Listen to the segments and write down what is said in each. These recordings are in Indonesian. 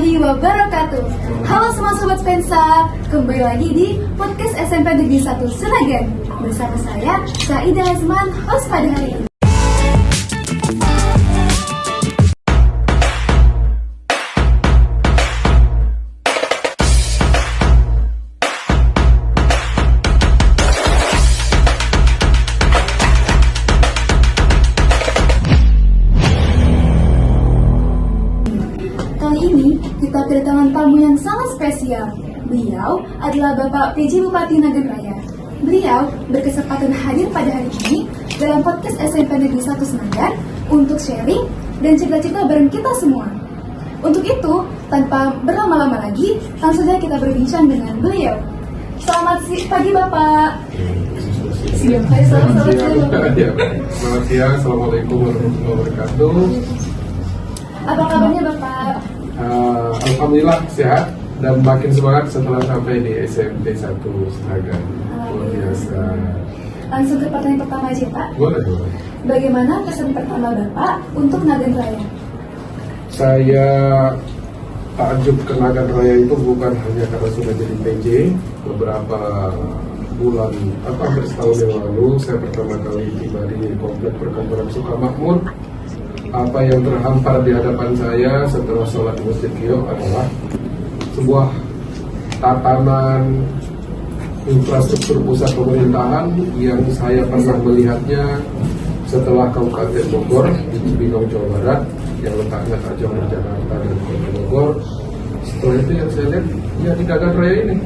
warahmatullahi wabarakatuh. Halo semua Sobat Spensa, kembali lagi di podcast SMP Negeri 1 Senagan. Bersama saya, Saida Azman, host pada hari ini. Kali ini kita kedatangan tamu yang sangat spesial. Beliau adalah Bapak PJ Bupati Nagan Raya. Beliau berkesempatan hadir pada hari ini dalam podcast SMP Negeri 1 Senagan untuk sharing dan cerita-cerita bareng kita semua. Untuk itu, tanpa berlama-lama lagi, langsung saja kita berbincang dengan beliau. Selamat pagi Bapak. Selamat siang, Assalamualaikum warahmatullahi wabarakatuh. Apa kabarnya Bapak? Alhamdulillah sehat dan makin semangat setelah sampai di SMP 1 Senagan. Luar biasa. Langsung ke pertanyaan pertama aja Pak. Boleh. Bagaimana kesan pertama Bapak untuk Nagan Raya? Saya takjub ke Nagan Raya itu bukan hanya karena sudah jadi PJ. Beberapa bulan atau hampir setahun yang lalu saya pertama kali tiba di komplek perkantoran Sukamakmur. Apa yang terhampar di hadapan saya setelah sholat di Masjid Kiok adalah sebuah tatanan infrastruktur pusat pemerintahan yang saya pernah melihatnya setelah Kabupaten Bogor di Cibinong, Jawa Barat yang letaknya tak jauh dari Jakarta dan Kota Bogor. Setelah itu yang saya lihat ya di Nagan Raya ini.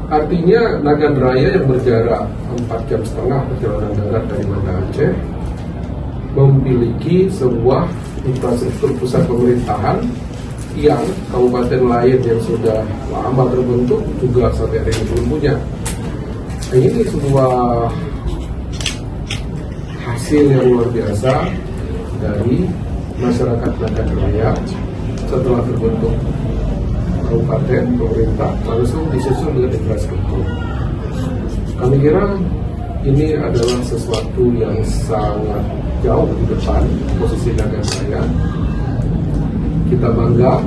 Artinya Nagan Raya yang berjarak 4,5 jam perjalanan darat dari Banda Aceh memiliki sebuah infrastruktur pusat pemerintahan yang kabupaten lain yang sudah lama terbentuk juga sampai hari ini belum punya. Nah, ini sebuah hasil yang luar biasa dari masyarakat Nagan Raya setelah terbentuk kabupaten pemerintah langsung disusul dengan infrastruktur. Kami kira ini adalah sesuatu yang sangat jauh di depan posisi Nagan Raya. Kita bangga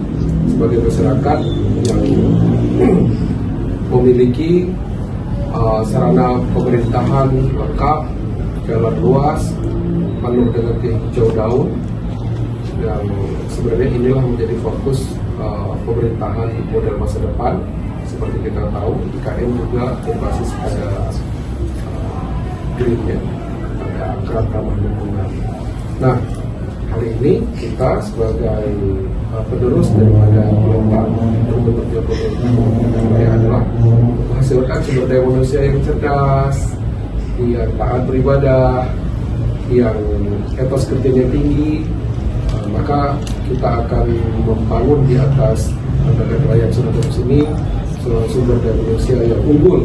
sebagai masyarakat yang memiliki sarana pemerintahan lengkap, jalan luas, penuh dengan hijau daun, yang sebenarnya inilah menjadi fokus pemerintahan model masa depan. Seperti kita tahu, IKN juga berbasis pada green-nya, pada akrab ramah lingkungan. Nah, hari ini kita sebagai penerus daripada gelombang terbentuknya pemerintah Raya adalah menghasilkan sumber daya manusia yang cerdas, yang taat beribadah, yang etos kerjanya tinggi. Maka kita akan membangun di atas Nagan Raya yang sudah terus ini sumber daya manusia yang unggul.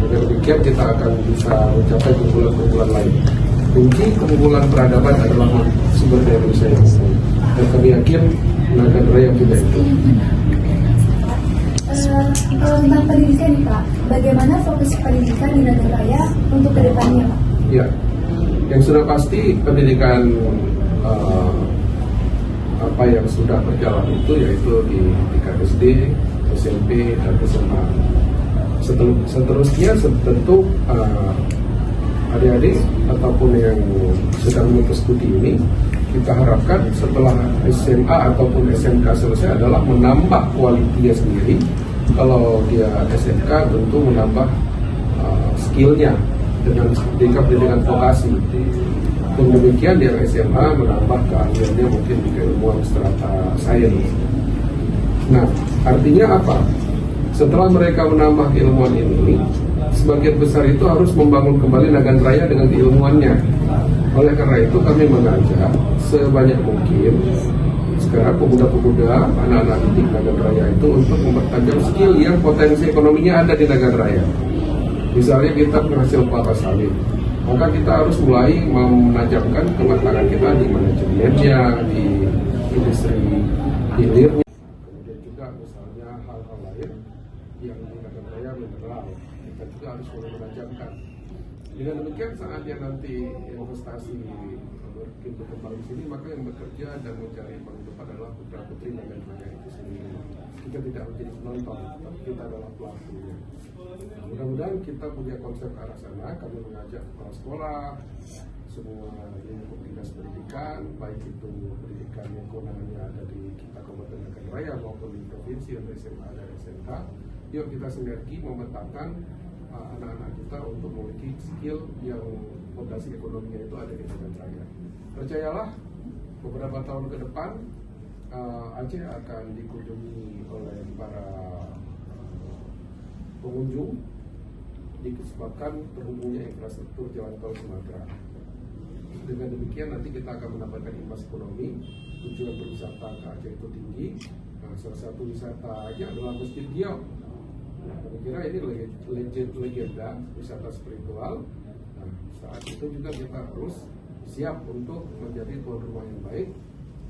Dengan demikian kita akan bisa mencapai keunggulan-keunggulan lain. Kunci keunggulan peradaban adalah sumber daya manusia yang unggul. Dan kami yakin Nagan Raya punya itu. Tentang pendidikan nih Pak, bagaimana fokus pendidikan di Nagan Raya untuk kedepannya Pak? Ya, yang sudah pasti pendidikan apa yang sudah berjalan itu yaitu di tingkat SD, SMP, dan SMA. Seterusnya tentu adik-adik ataupun yang sedang menuntut studi ini kita harapkan setelah SMA ataupun SMK selesai adalah menambah kualitinya sendiri. Kalau dia SMK tentu menambah skillnya dengan pendidikan vokasi. Dan demikian yang SMA menambah keahliannya mungkin di keilmuan strata sains. Nah, artinya apa? Setelah mereka menambah keilmuan ini, sebagian besar itu harus membangun kembali Nagan Raya dengan keilmuannya. Oleh karena itu kami mengajak sebanyak mungkin sekarang pemuda-pemuda, anak-anak didik Nagan Raya itu untuk mempertajam skill yang potensi ekonominya ada di Nagan Raya. Misalnya kita penghasil kelapa sawit, maka kita harus mulai menajamkan kematangan kita di manajemennya, di industri hilirnya. Kemudian juga misalnya hal-hal lain yang di Nagan Raya mineral, kita juga harus mulai menajamkan. Dengan demikian saatnya nanti investasi berkembang di sini, maka yang bekerja dan mencari uang depan adalah putra putri Nagan Raya itu sendiri. Kita tidak menjadi penonton, tapi kita adalah pelakunya. Nah, mudah-mudahan kita punya konsep ke arah sana. Kami mengajak kepala sekolah, semua lingkup dinas pendidikan, baik itu pendidikan yang kewenangannya ada di kita Kabupaten Nagan Raya maupun di provinsi atau SMA dan SMK. Yuk kita sinergi memetakan anak-anak kita untuk memiliki skill yang fondasi ekonominya itu ada di Nagan Raya. Percayalah, beberapa tahun ke depan Aceh akan dikunjungi oleh para pengunjung disebabkan terhubungnya infrastruktur jalan tol Sumatera. Dengan demikian nanti kita akan mendapatkan imbas ekonomi, tujuan berwisata ke Aceh itu tinggi. Nah, salah satu wisata aja adalah Masjid Giok. Nah, saya kira ini legenda wisata spiritual. Nah, saat itu juga kita harus siap untuk menjadi tuan rumah yang baik.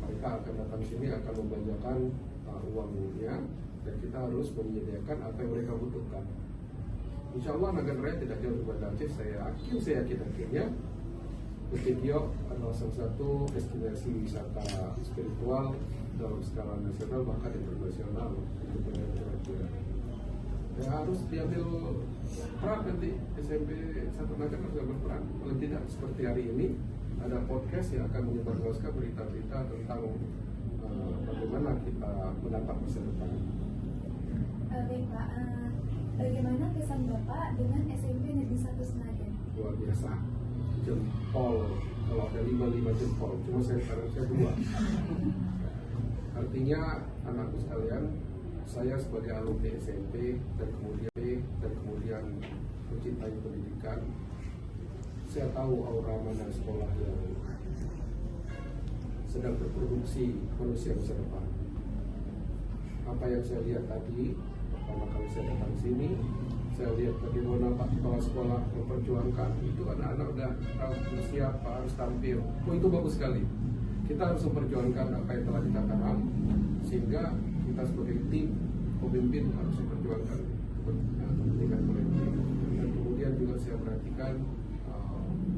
Mereka akan datang sini, akan membelanjakan uangnya, dan kita harus menyediakan apa yang mereka butuhkan. Insya Allah Nagan Raya tidak jauh berbeda Aceh. Saya yakin Masjid Giok adalah salah satu destinasi wisata spiritual dalam skala nasional bahkan internasional untuk negara-negara. Ya harus diambil peran nanti SMP 1 Nagan harus ambil peran. Kalau tidak seperti hari ini ada podcast yang akan menyebarluaskan berita-berita tentang bagaimana kita menatap masa depan. Baik Pak, bagaimana kesan Bapak dengan SMP Negeri 1 Senagan? Luar biasa, jempol. Kalau ada 5 jempol, cuma saya 2. Artinya anakku sekalian, saya sebagai alumni SMP dan kemudian mencintai pendidikan, saya tahu aura mana sekolah yang sedang berproduksi manusia masa depan. Apa yang saya lihat tadi, pertama kali saya datang sini, saya lihat bagaimana Pak Kepala Sekolah memperjuangkan itu anak-anak udah siap harus tampil. Itu bagus sekali. Kita harus memperjuangkan apa yang telah kita tanam, sehingga kita sebagai tim pemimpin harus memperjuangkan kepentingan kolektif. Dan kemudian juga saya perhatikan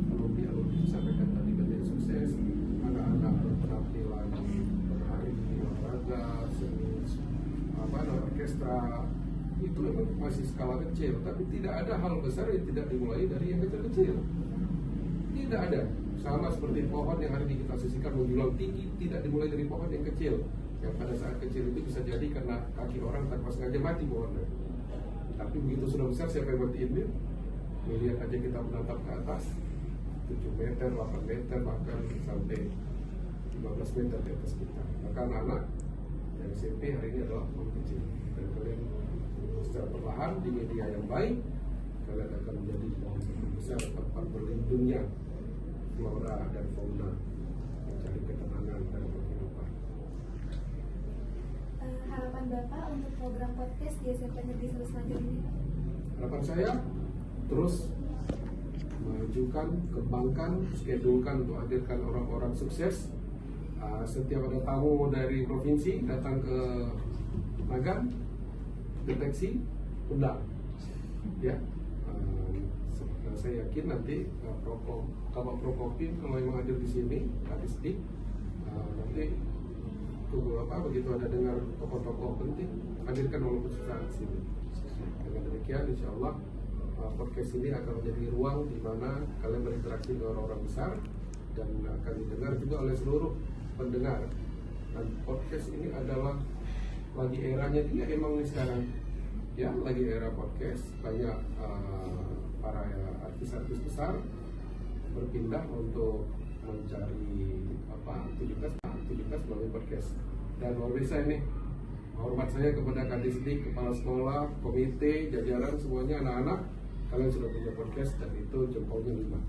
alumni disampaikan tadi menjadi sukses, anak-anak berpenampilan menarik di olahraga, seni, orkestra, itu memang masih skala kecil, tapi tidak ada hal besar yang tidak dimulai dari yang kecil-kecil. Tidak ada. Sama seperti pohon yang hari ini kita saksikan menjulang tinggi, tidak dimulai dari pohon yang kecil, yang pada saat kecil itu bisa jadi karena kaki orang tanpa sengaja mati pohonnya. Tapi begitu sudah besar, siapa yang matiin dia? Melihat aja kita menatap ke atas 7 meter, 8 meter, bahkan sampai 15 meter di atas kita. Maka anak-anak yang SMP hari ini adalah pohon kecil. Dan kalian secara perlahan di media yang baik, kalian akan menjadi pohon besar tempat berlindungnya flora dan fauna, mencari ketenangan dan kehidupan. Harapan Bapak untuk program podcast di SMP Negeri 1 Senagan ini? Harapan saya terus majukan, kembangkan, schedulkan untuk hadirkan orang-orang sukses. Setiap ada tamu dari provinsi datang ke Nagan, deteksi, undang. Ya, saya yakin nanti Kabak Prokopim kalau memang hadir di sini, Kadisdik, nanti tunggu begitu ada dengar tokoh-tokoh penting, hadirkan walaupun sesaat sini. Dengan demikian, insya Allah podcast ini akan menjadi ruang di mana kalian berinteraksi dengan orang-orang besar dan akan didengar juga oleh seluruh pendengar. Dan podcast ini adalah lagi eranya dia emang nih sekarang, ya lagi era podcast. Banyak para artis-artis besar berpindah untuk mencari aktivitas melalui podcast. Dan luar biasa ini, hormat saya kepada Kadisdik, kepala sekolah, komite, jajaran semuanya, anak-anak, kalian sudah punya podcast dan itu jempolnya 5.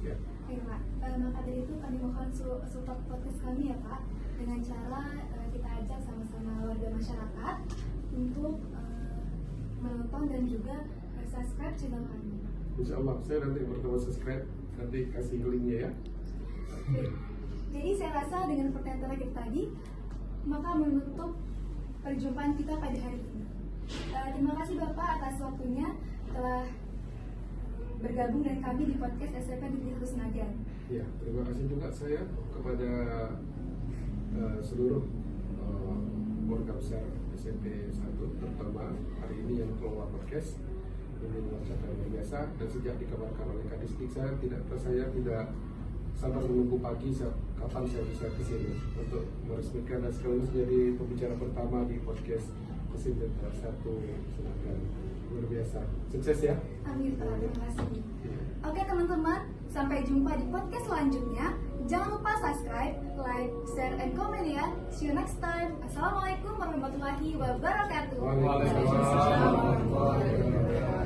Ya. Oke Pak, maka dari itu kami mohon support podcast kami ya Pak, dengan cara kita ajak sama-sama warga masyarakat untuk menonton dan juga subscribe channel kami. Insya Allah, saya nanti pertama subscribe, nanti kasih linknya ya. Jadi saya rasa dengan pertanyaan kita tadi, maka menutup perjumpaan kita pada hari ini. Terima kasih Bapak atas waktunya telah bergabung dengan kami di podcast SMP Negeri 1 Senagan. Ya, terima kasih juga saya kepada seluruh warga besar SMP 1, terutama hari ini yang keluar podcast ini luar biasa. Dan sejak dikabarkan oleh Kadisdik, saya tidak sabar menunggu pagi kapan saya bisa ke sini untuk meresmikan dan sekaligus jadi pembicara pertama di podcast SMP 1 Senagan. Luar biasa, sukses ya. Amin Pak, terima kasih. Oke teman-teman, sampai jumpa di podcast selanjutnya. Jangan lupa subscribe, like, share, and comment ya. See you next time. Assalamualaikum warahmatullahi wabarakatuh. Waalaikumsalam warahmatullahi wabarakatuh.